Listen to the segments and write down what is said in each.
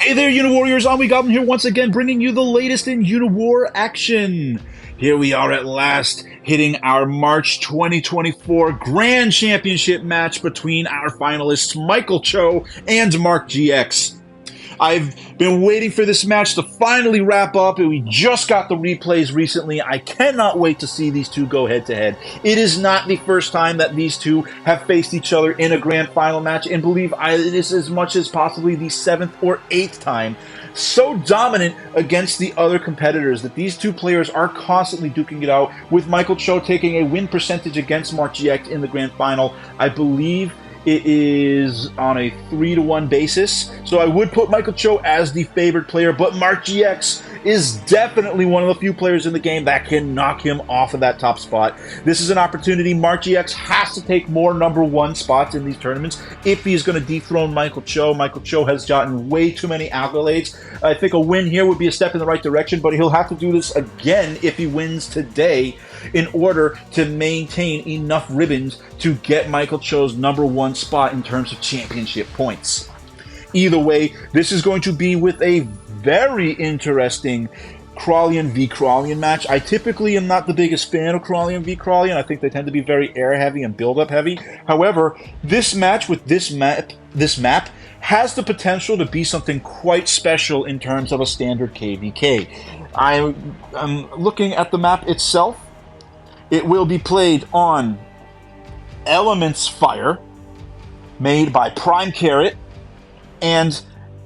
Hey there, UniWarriors! EnnuiGoblin here once again, bringing you the latest in UniWar action. Here we are at last, hitting our March 2024 Grand Championship match between our finalists MichealCho and MarkGX. I've been waiting for this match to finally wrap up, and we just got the replays recently. I cannot wait to see these two go head-to-head. It is not the first time that these two have faced each other in a grand final match, and believe it is as much as possibly the 7th or 8th time. So dominant against the other competitors that these two players are constantly duking it out, with MichealCho taking a win percentage against MarkGX in the grand final. I believe it is on a 3-to-1 basis, so I would put MichealCho as the favored player, but MarkGX is definitely one of the few players in the game that can knock him off of that top spot. This is an opportunity. MarkGX has to take more #1 spots in these tournaments if he's going to dethrone MichealCho. MichealCho has gotten way too many accolades. I think a win here would be a step in the right direction, but he'll have to do this again if he wins today in order to maintain enough ribbons to get MichealCho's #1 spot in terms of championship points. Either way, this is going to be with a very interesting Crawlian v Crawlian match. I typically am not the biggest fan of Crawlian v Crawlian. I think they tend to be very air heavy and build up heavy. However, this match with this map has the potential to be something quite special in terms of a standard KvK. I'm looking at the map itself. It will be played on Elements Fire, made by Prime Carrot, and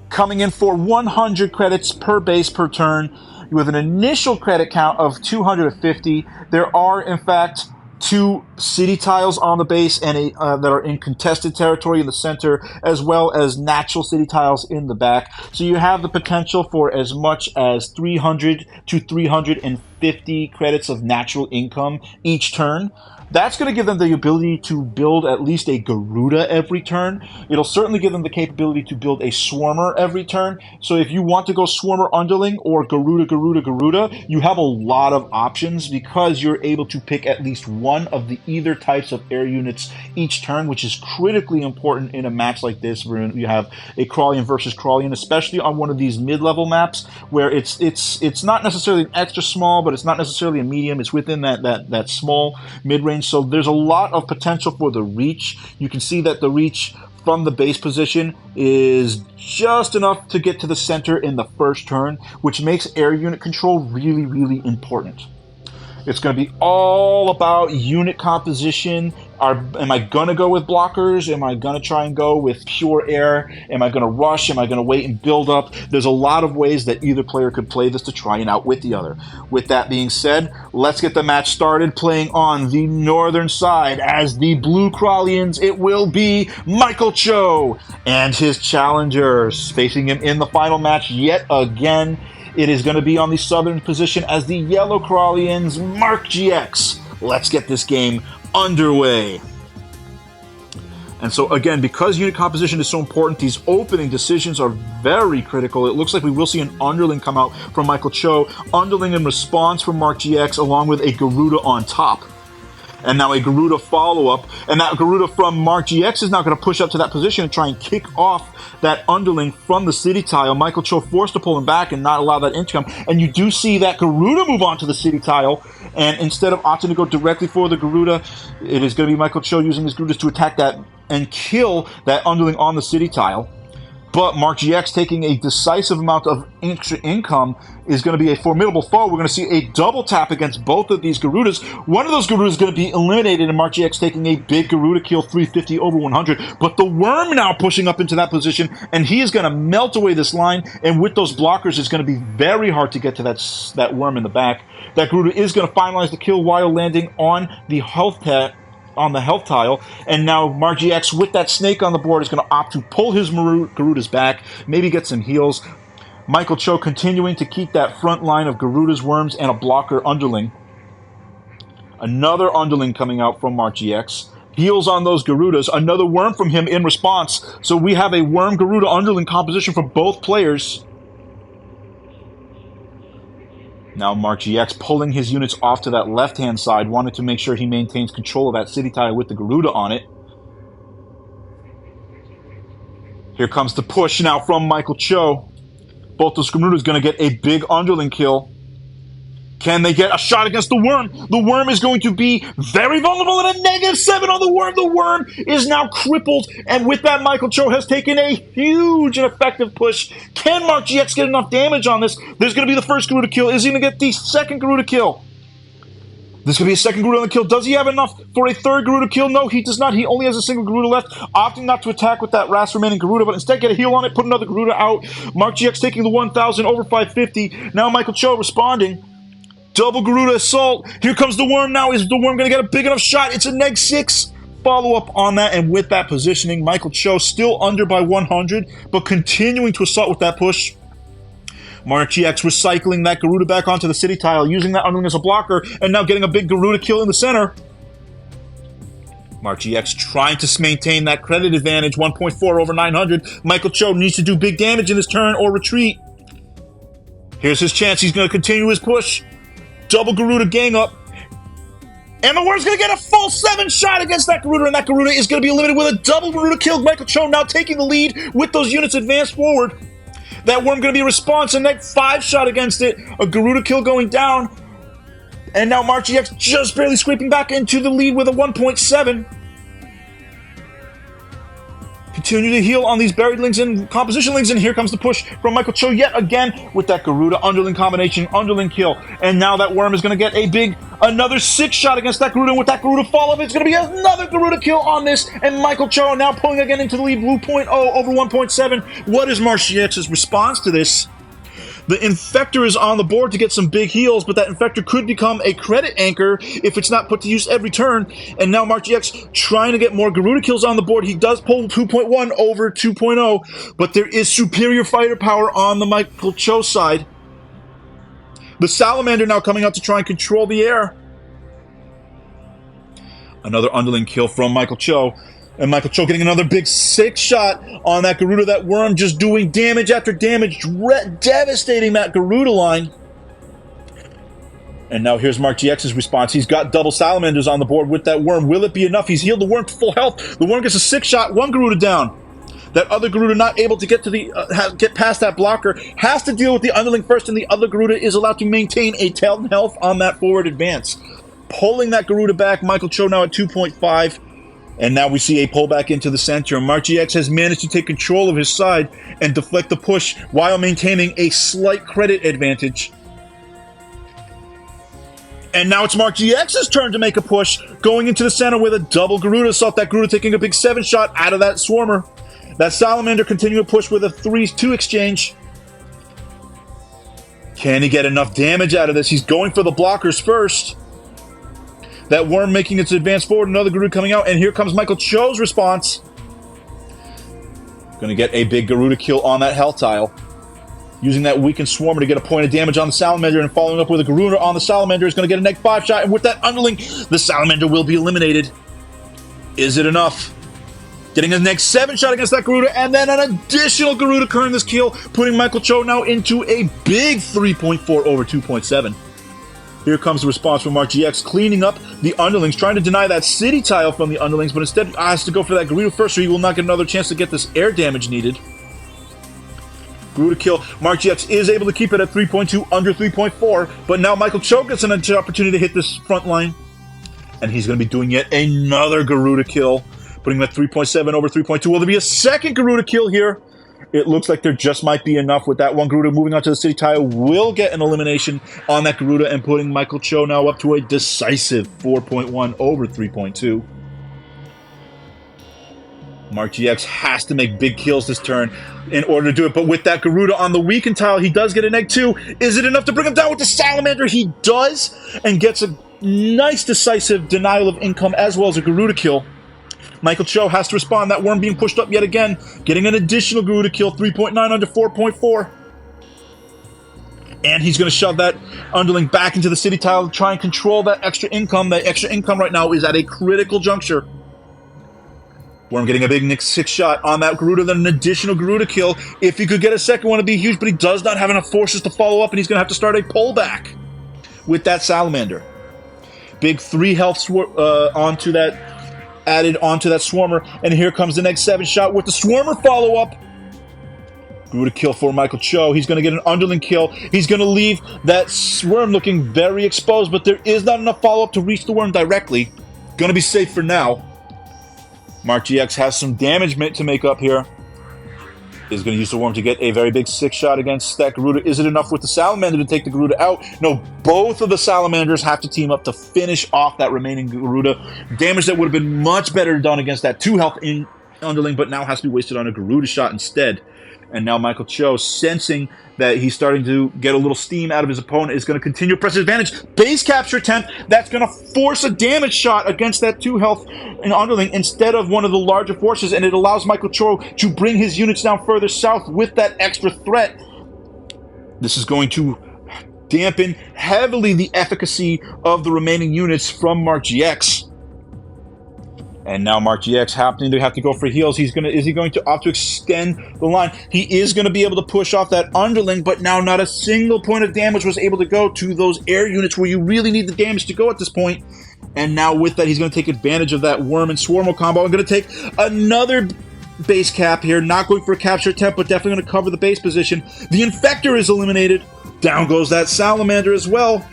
coming in for 100 credits per base per turn, with an initial credit count of 250. There are, in fact, 2 city tiles on the base and that are in contested territory in the center, as well as natural city tiles in the back. So you have the potential for as much as 300 to 350 credits of natural income each turn. That's going to give them the ability to build at least a Garuda every turn. It'll certainly give them the capability to build a Swarmer every turn. So if you want to go Swarmer Underling or Garuda, you have a lot of options because you're able to pick at least one of the either types of air units each turn, which is critically important in a match like this where you have a Crawlian versus Crawlian, especially on one of these mid-level maps where it's not necessarily an extra small, but it's not necessarily a medium. It's within that small mid-range. So there's a lot of potential for the reach. You can see that the reach from the base position is just enough to get to the center in the first turn, which makes air unit control really, really important. It's going to be all about unit composition. Am I going to go with blockers? Am I going to try and go with pure air? Am I going to rush? Am I going to wait and build up? There's a lot of ways that either player could play this to try and outwit the other. With that being said, let's get the match started. Playing on the northern side as the Blue Crawlians, it will be MichealCho and his challengers. Facing him in the final match yet again, it is going to be on the southern position as the Yellow Crawlians, MarkGX. Let's get this game underway. And so again, because unit composition is so important, these opening decisions are very critical. It looks like we will see an Underling come out from MichealCho, Underling in response from MarkGX, along with a Garuda on top. And now a Garuda follow-up, and that Garuda from MarkGX is now going to push up to that position and try and kick off that Underling from the city tile. MichealCho forced to pull him back and not allow that income, and you do see that Garuda move on to the city tile, and instead of opting to go directly for the Garuda, it is going to be MichealCho using his Garudas to attack that and kill that Underling on the city tile. But MarkGX taking a decisive amount of extra income is going to be a formidable foe. We're going to see a double tap against both of these Garudas. One of those Garudas is going to be eliminated, and MarkGX taking a big Garuda kill, 350 over 100. But the Worm now pushing up into that position, and he is going to melt away this line. And with those blockers, it's going to be very hard to get to that Worm in the back. That Garuda is going to finalize the kill while landing on the health tile, and now MarkGX with that snake on the board is going to opt to pull his Garudas back, maybe get some heals. MichealCho continuing to keep that front line of Garudas, Worms, and a blocker Underling. Another Underling coming out from MarkGX. Heals on those Garudas. Another Worm from him in response. So we have a Worm Garuda Underling composition for both players. Now MarkGX pulling his units off to that left-hand side, wanting to make sure he maintains control of that city tile with the Garuda on it. Here comes the push now from MichealCho. Both those Garudas going to get a big underling kill. Can they get a shot against the worm? The worm is going to be very vulnerable at a -7 on the worm. The worm is now crippled, and with that, MichealCho has taken a huge and effective push. Can Mark GX get enough damage on this? There's going to be the first Garuda kill. Is he going to get the second Garuda kill? This could be a second Garuda on the kill. Does he have enough for a third Garuda kill? No, he does not. He only has a single Garuda left, opting not to attack with that last remaining Garuda, but instead get a heal on it, put another Garuda out. Mark GX taking the 1,000 over 550. Now MichealCho responding. Double Garuda assault. Here comes the worm now. Is the worm going to get a big enough shot? It's a -6. Follow up on that, and with that positioning, MichealCho still under by 100, but continuing to assault with that push. Mark GX recycling that Garuda back onto the city tile, using that underling as a blocker, and now getting a big Garuda kill in the center. Mark GX trying to maintain that credit advantage, 1.4 over 900. MichealCho needs to do big damage in this turn or retreat. Here's his chance. He's going to continue his push. Double Garuda gang up. And the worm's going to get a full 7 shot against that Garuda, and that Garuda is going to be eliminated with a double Garuda kill. MichealCho now taking the lead with those units advanced forward. That worm going to be a response, and that 5 shot against it. A Garuda kill going down. And now Mark GX just barely scraping back into the lead with a 1.7. Continue to heal on these buried links and composition links, and here comes the push from MichealCho yet again with that Garuda underling combination, underling kill. And now that worm is going to get another 6 shot against that Garuda, and with that Garuda follow-up, it's going to be another Garuda kill on this, and MichealCho now pulling again into the lead, 2.0 over 1.7. What is Mark GX's response to this? The Infector is on the board to get some big heals, but that Infector could become a credit anchor if it's not put to use every turn. And now Mark GX trying to get more Garuda kills on the board. He does pull 2.1 over 2.0, but there is superior fighter power on the MichealCho side. The Salamander now coming out to try and control the air. Another underling kill from MichealCho. And MichealCho getting another big 6 shot on that Garuda. That worm just doing damage after damage, devastating that Garuda line. And now here's Mark GX's response. He's got double Salamanders on the board with that worm. Will it be enough? He's healed the worm to full health. The worm gets a 6 shot, 1 Garuda down. That other Garuda not able to get to get past that blocker, has to deal with the underling first, and the other Garuda is allowed to maintain a 10 health on that forward advance. Pulling that Garuda back, MichealCho now at 2.5. And now we see a pullback into the center. Mark GX has managed to take control of his side and deflect the push while maintaining a slight credit advantage. And now it's Mark GX's turn to make a push, going into the center with a double Garuda assault. That Garuda taking a big 7 shot out of that Swarmer. That Salamander continuing to push with a 3-2 exchange. Can he get enough damage out of this? He's going for the blockers first. That worm making its advance forward, another Garuda coming out, and here comes MichealCho's response. Going to get a big Garuda kill on that health tile. Using that weakened Swarmer to get a point of damage on the Salamander, and following up with a Garuda on the Salamander is going to get a -5 shot, and with that underling, the Salamander will be eliminated. Is it enough? Getting a -7 shot against that Garuda, and then an additional Garuda curling this kill, putting MichealCho now into a big 3.4 over 2.7. Here comes the response from Mark GX, cleaning up the underlings, trying to deny that city tile from the underlings, but instead has to go for that Garuda first, so he will not get another chance to get this air damage needed. Garuda kill. Mark GX is able to keep it at 3.2 under 3.4, but now MichealCho gets an opportunity to hit this front line, and he's going to be doing yet another Garuda kill, putting him at 3.7 over 3.2. Will there be a second Garuda kill here? It looks like there just might be enough with that one Garuda moving on to the city tile. Will get an elimination on that Garuda and putting MichealCho now up to a decisive 4.1 over 3.2. Mark GX has to make big kills this turn in order to do it, but with that Garuda on the weakened tile, he does get a -2. Is it enough to bring him down with the Salamander? He does, and gets a nice decisive denial of income as well as a Garuda kill. MichealCho has to respond. That worm being pushed up yet again, getting an additional Garuda kill, 3.9 under 4.4. And he's going to shove that underling back into the city tile to try and control that extra income. That extra income right now is at a critical juncture. Worm getting a big 6 shot on that Garuda, then an additional Garuda kill. If he could get a second one, it'd be huge, but he does not have enough forces to follow up, and he's going to have to start a pullback with that Salamander. Big 3 health added onto that Swarmer, and here comes the next 7 shot with the Swarmer follow-up. Garuda kill for MichaelCho. He's going to get an underling kill. He's going to leave that worm looking very exposed, but there is not enough follow-up to reach the worm directly. Going to be safe for now. MarkGX has some damage to make up here. Is going to use the worm to get a very big 6-shot against that Garuda. Is it enough with the Salamander to take the Garuda out? No, both of the Salamanders have to team up to finish off that remaining Garuda. Damage that would have been much better done against that 2-health underling, but now has to be wasted on a Garuda shot instead. And now MichaelCho, sensing that he's starting to get a little steam out of his opponent, is going to continue to press his advantage. Base capture attempt. That's going to force a damage shot against that 2-health underling instead of one of the larger forces, and it allows MichaelCho to bring his units down further south with that extra threat. This is going to dampen heavily the efficacy of the remaining units from MarkGX. And now MarkGX happening to have to go for heals. Is he going to opt to extend the line? He is going to be able to push off that underling, but now not a single point of damage was able to go to those air units where you really need the damage to go at this point. And now with that, he's going to take advantage of that Worm and Swarmo combo. I'm going to take another base cap here. Not going for a capture attempt, but definitely going to cover the base position. The Infector is eliminated. Down goes that Salamander as well.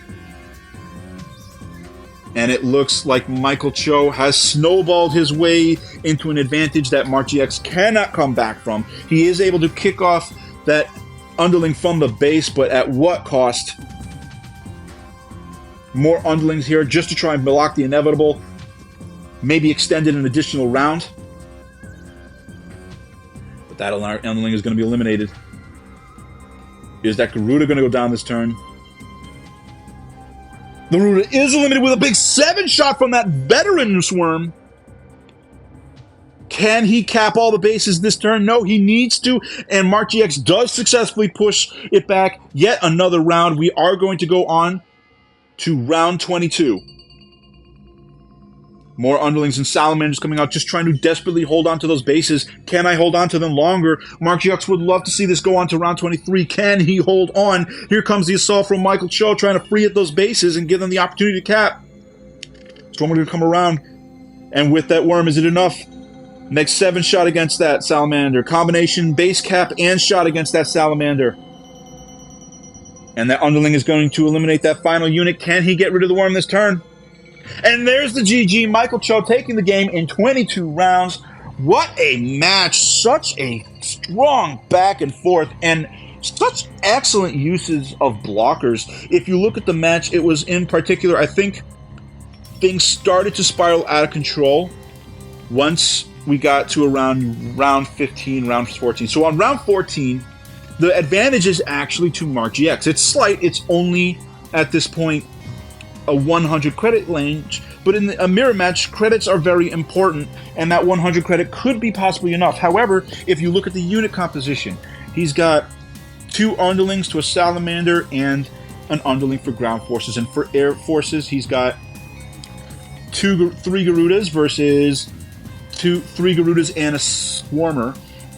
And it looks like MichaelCho has snowballed his way into an advantage that MarkGX cannot come back from. He is able to kick off that underling from the base, but at what cost? More underlings here just to try and block the inevitable. Maybe extend it an additional round. But that underling is going to be eliminated. Is that Garuda going to go down this turn? The Garuda is eliminated with a big 7-shot from that veteran Swarm. Can he cap all the bases this turn? No, he needs to, and MarkGX does successfully push it back yet another round. We are going to go on to round 22. More underlings and salamanders coming out, just trying to desperately hold on to those bases. Can I hold on to them longer? MarkGX would love to see this go on to round 23. Can he hold on? Here comes the assault from MichaelCho, trying to free at those bases and give them the opportunity to cap. Storm going to come around, and with that worm, is it enough? Next 7-shot against that salamander. Combination base cap and shot against that salamander. And that underling is going to eliminate that final unit. Can he get rid of the worm this turn? And there's the GG. MichaelCho taking the game in 22 rounds. What a match. Such a strong back and forth. And such excellent uses of blockers. If you look at the match, it was in particular, I think things started to spiral out of control once we got to around round 15, round 14. So on round 14, the advantage is actually to MarkGX. It's slight. It's only, at this point, a 100 credit range, but in a mirror match, credits are very important, and that 100 credit could be possibly enough. However, if you look at the unit composition, he's got 2 underlings to a salamander and an underling for ground forces, and for air forces, he's got 3 Garudas versus 3 Garudas and a Swarmer.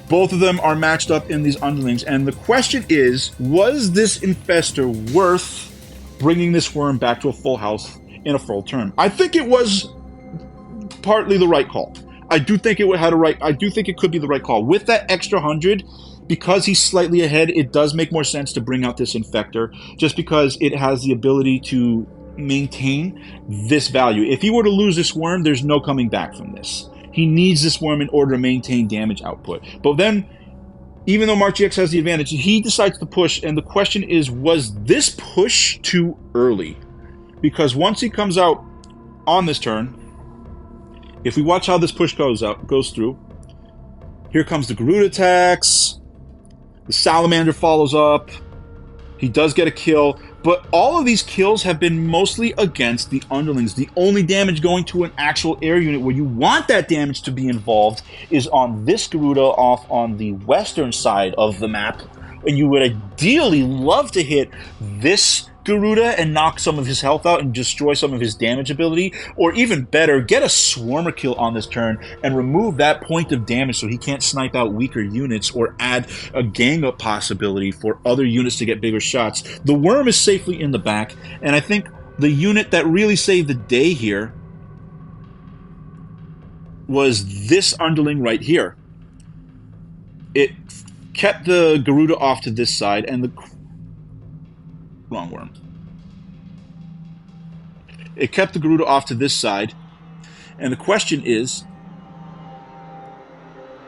Both of them are matched up in these underlings, and the question is, was this infestor worth bringing this worm back to a full house in a full turn? I think it was partly the right call. I do think it could be the right call. With that extra 100, because he's slightly ahead, it does make more sense to bring out this infector, just because it has the ability to maintain this value. If he were to lose this worm, there's no coming back from this. He needs this worm in order to maintain damage output. But then, even though MarkGX has the advantage, he decides to push, and the question is, was this push too early? Because once he comes out on this turn, if we watch how this push goes through, here comes the Garuda attacks, the Salamander follows up, he does get a kill, but all of these kills have been mostly against the underlings. The only damage going to an actual air unit where you want that damage to be involved is on this Garuda off on the western side of the map. And you would ideally love to hit this Garuda and knock some of his health out and destroy some of his damage ability, or even better, get a Swarmer kill on this turn and remove that point of damage so he can't snipe out weaker units or add a gang up possibility for other units to get bigger shots. The worm is safely in the back, and I think the unit that really saved the day here was this underling right here. It kept the Garuda off to this side, and the wrong worm. It kept the Garuda off to this side, and the question is,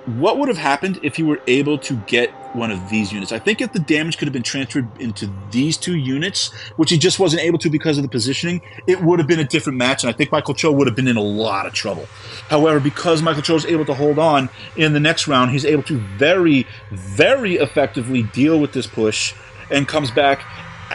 what would have happened if you were able to get one of these units? I think if the damage could have been transferred into these two units, which he just wasn't able to because of the positioning, it would have been a different match, and I think MichealCho would have been in a lot of trouble. However, because MichealCho is able to hold on in the next round, he's able to very, very effectively deal with this push and comes back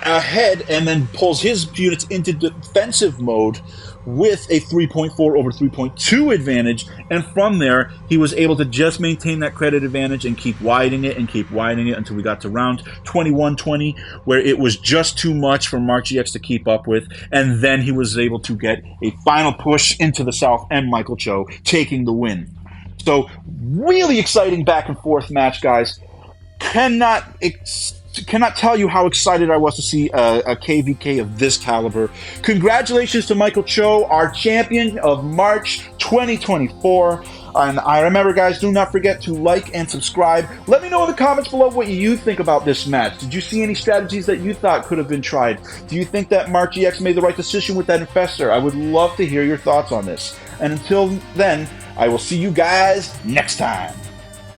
ahead and then pulls his units into defensive mode with a 3.4 over 3.2 advantage, and from there he was able to just maintain that credit advantage and keep widening it until we got to round 21-20, where it was just too much for Mark GX to keep up with, and then he was able to get a final push into the south and MichealCho taking the win. So really exciting back and forth match, guys. Cannot tell you how excited I was to see a KvK of this caliber. Congratulations to MichealCho, our champion of March 2024. And I remember, guys, do not forget to like and subscribe. Let me know in the comments below what you think about this match. Did you see any strategies that you thought could have been tried? Do you think that Mark GX made the right decision with that Infestor? I would love to hear your thoughts on this. And until then, I will see you guys next time.